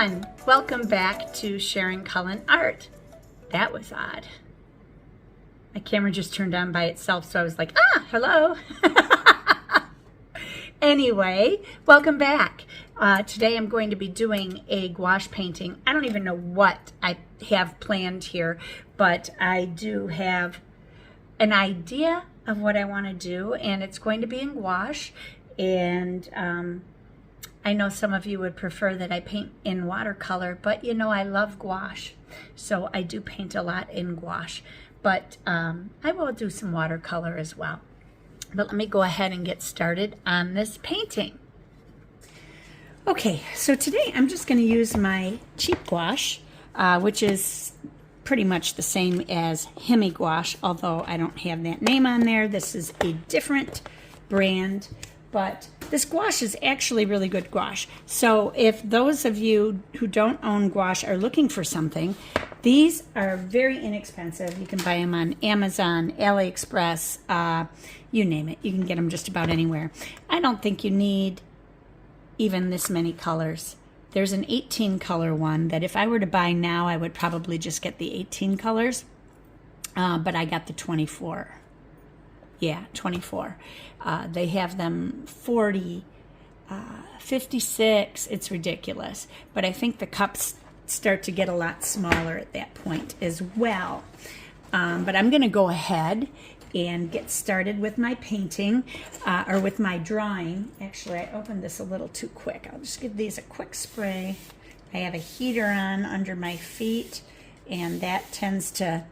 everyone, welcome back to sharoncullenart. That was odd. My camera just turned on by itself, so I was like, hello. Anyway, welcome back. Today I'm going to be doing a gouache painting. I don't even know what I have planned here, but I do have an idea of what I want to do, and it's going to be in gouache. And I know some of you would prefer that I paint in watercolor, but you know I love gouache, so I do paint a lot in gouache, but I will do some watercolor as well. But let me go ahead and get started on this painting. Okay, so today I'm just going to use my cheap gouache, which is pretty much the same as Hemi gouache, although I don't have that name on there. This is a different brand, but this gouache is actually really good gouache. So if those of you who don't own gouache are looking for something, these are very inexpensive. You can buy them on Amazon, AliExpress, you name it. You can get them just about anywhere. I don't think you need even this many colors. There's an 18 color one that if I were to buy now, I would probably just get the 18 colors, but I got the 24. Yeah, 24. They have them 40, 56. It's ridiculous. But I think the cups start to get a lot smaller at that point as well. But I'm going to go ahead and get started with my painting, or with my drawing. Actually, I opened this a little too quick. I'll just give these a quick spray. I have a heater on under my feet, and that tends to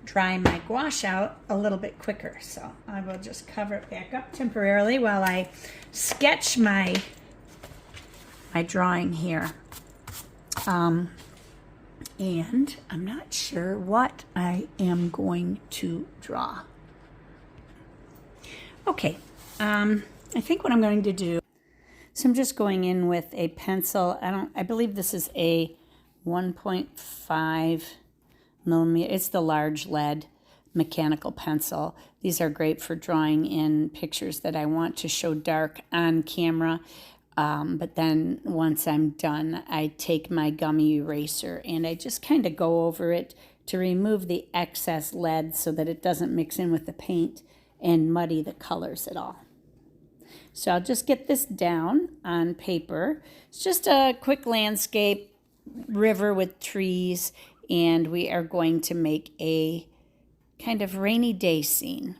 dry my gouache out a little bit quicker. So I will just cover it back up temporarily while I sketch my drawing here. And I'm not sure what I am going to draw. Okay, I think what I'm going to do, so I'm just going in with a pencil. I believe this is a 1.5 millimeter. It's the large lead mechanical pencil. These are great for drawing in pictures that I want to show dark on camera. But then once I'm done, I take my gummy eraser and I just kind of go over it to remove the excess lead so that it doesn't mix in with the paint and muddy the colors at all. So I'll just get this down on paper. It's just a quick landscape, river with trees, and we are going to make a kind of rainy day scene.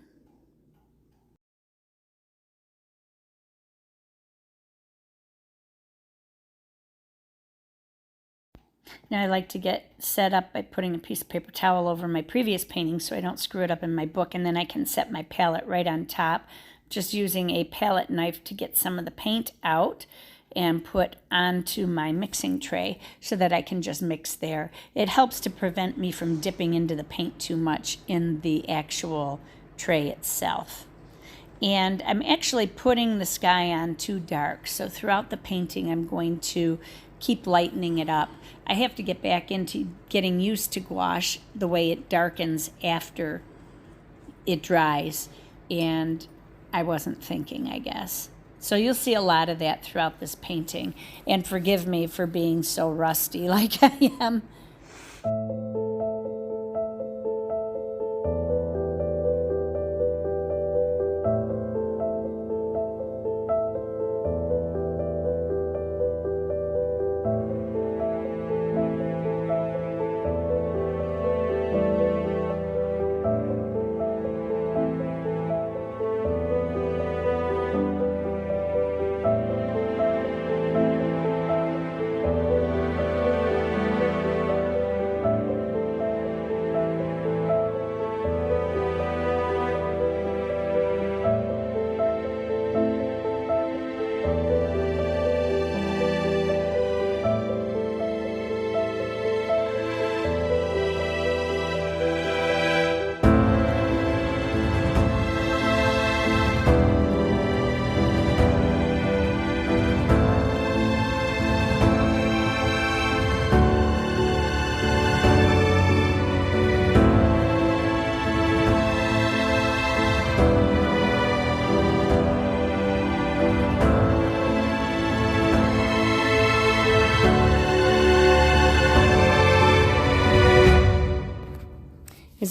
Now I like to get set up by putting a piece of paper towel over my previous painting so I don't screw it up in my book, and then I can set my palette right on top, just using a palette knife to get some of the paint out and put onto my mixing tray so that I can just mix there. It helps to prevent me from dipping into the paint too much in the actual tray itself. And I'm actually putting the sky on too dark, so throughout the painting I'm going to keep lightening it up. I have to get back into getting used to gouache, the way it darkens after it dries, and I wasn't thinking, I guess. So you'll see a lot of that throughout this painting, and forgive me for being so rusty like I am.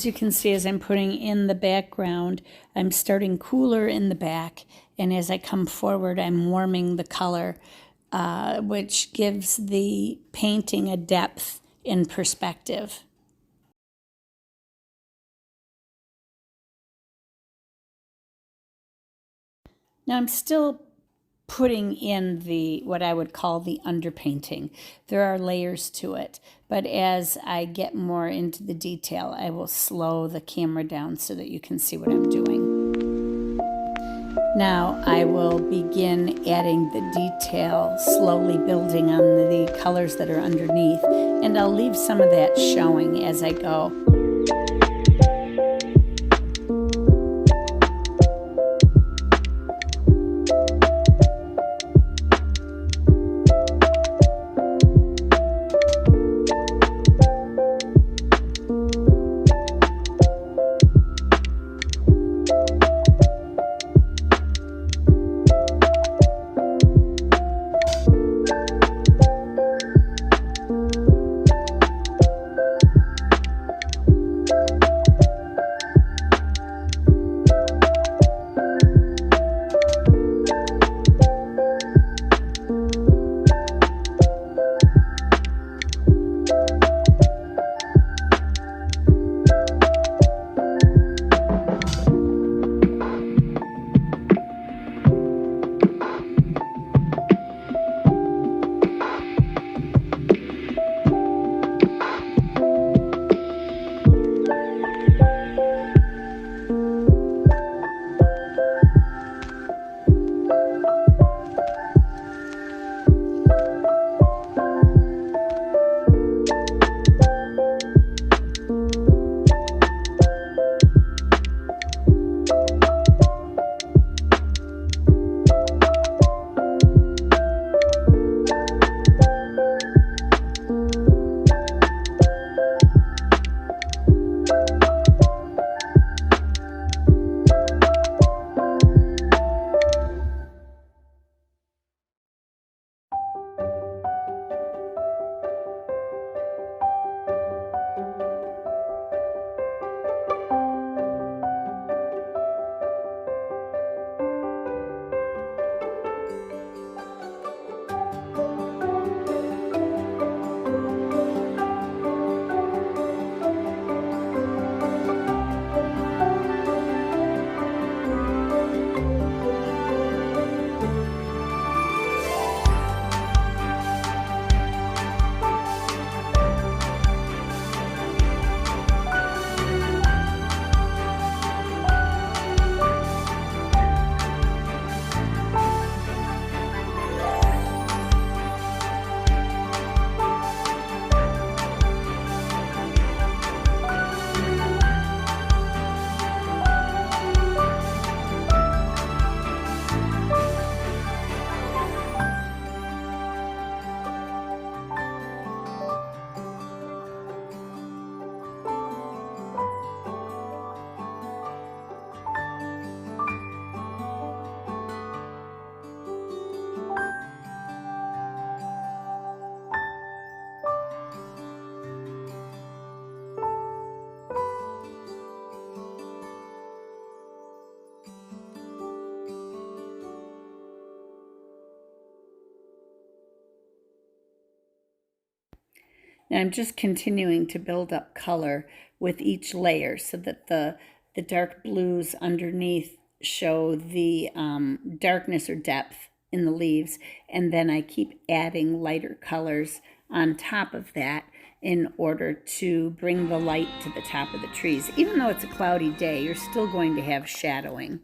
As you can see, as I'm putting in the background, I'm starting cooler in the back, and as I come forward, I'm warming the color, which gives the painting a depth in perspective. Now I'm still putting in what I would call the underpainting. There are layers to it, but as I get more into the detail, I will slow the camera down so that you can see what I'm doing. Now I will begin adding the detail, slowly building on the colors that are underneath, and I'll leave some of that showing as I go. Now I'm just continuing to build up color with each layer so that the dark blues underneath show the darkness or depth in the leaves, and then I keep adding lighter colors on top of that in order to bring the light to the top of the trees. Even though it's a cloudy day, you're still going to have shadowing.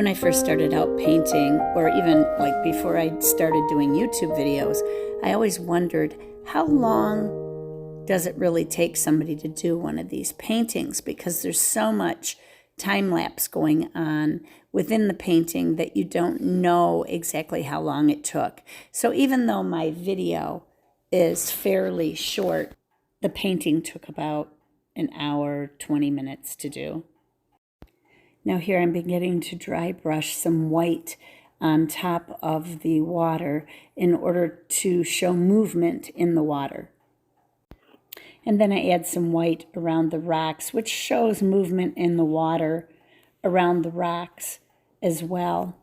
When I first started out painting, or even like before I started doing YouTube videos, I always wondered, how long does it really take somebody to do one of these paintings? Because there's so much time lapse going on within the painting that you don't know exactly how long it took. So even though my video is fairly short, the painting took about an hour, 20 minutes to do. Now here I'm beginning to dry brush some white on top of the water in order to show movement in the water. And then I add some white around the rocks, which shows movement in the water around the rocks as well.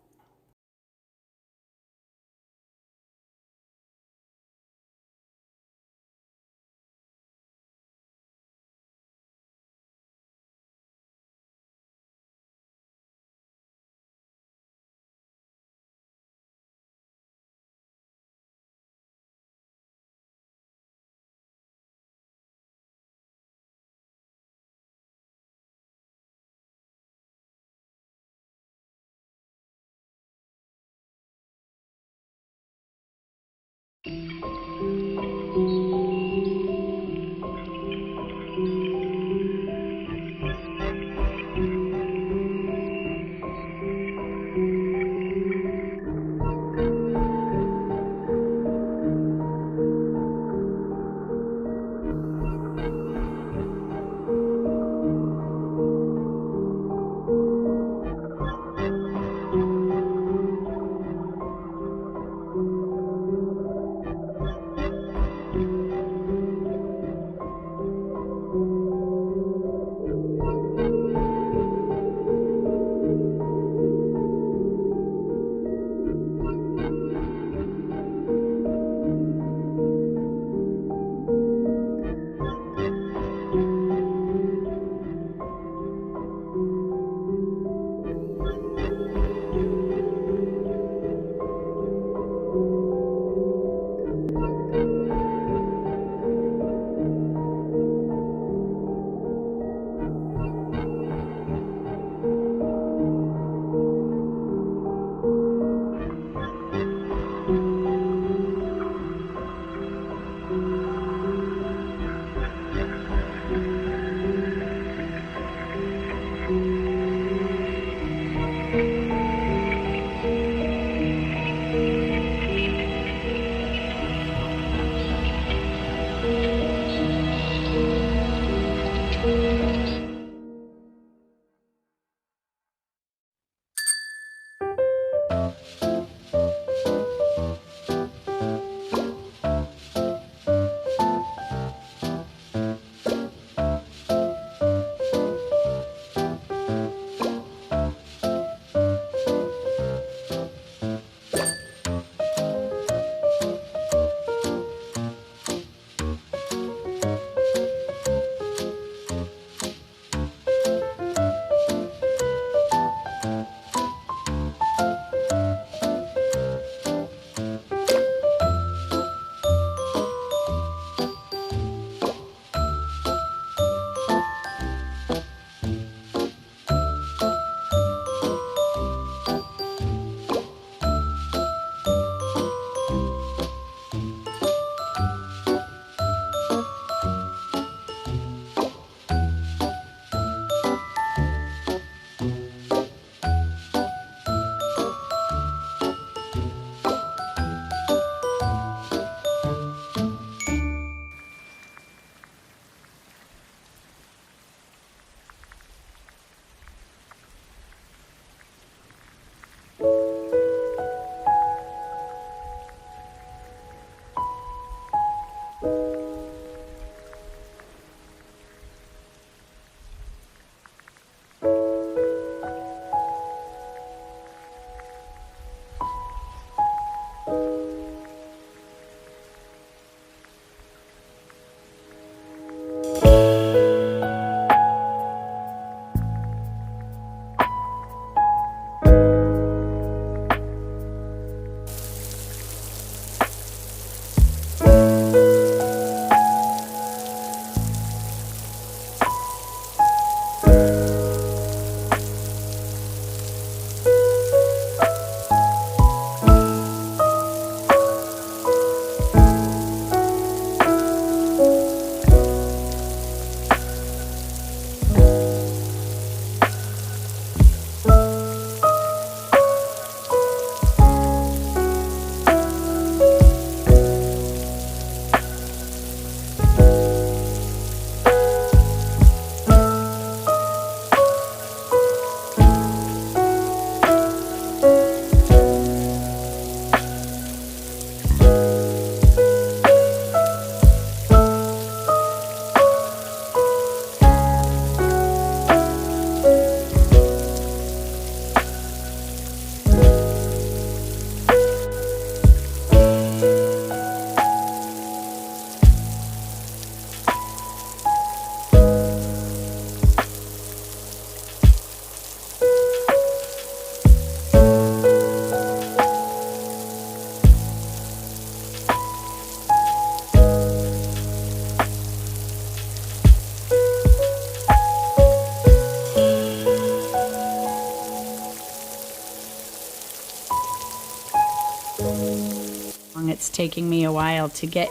taking me a while to get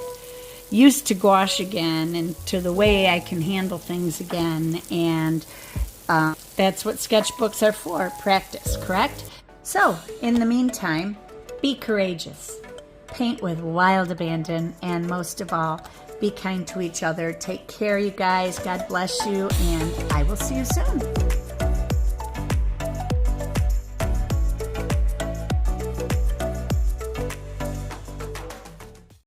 used to gouache again and to the way I can handle things again. And that's what sketchbooks are for, practice, correct? So, in the meantime, be courageous. Paint with wild abandon, and most of all, be kind to each other. Take care, you guys. God bless you, and I will see you soon.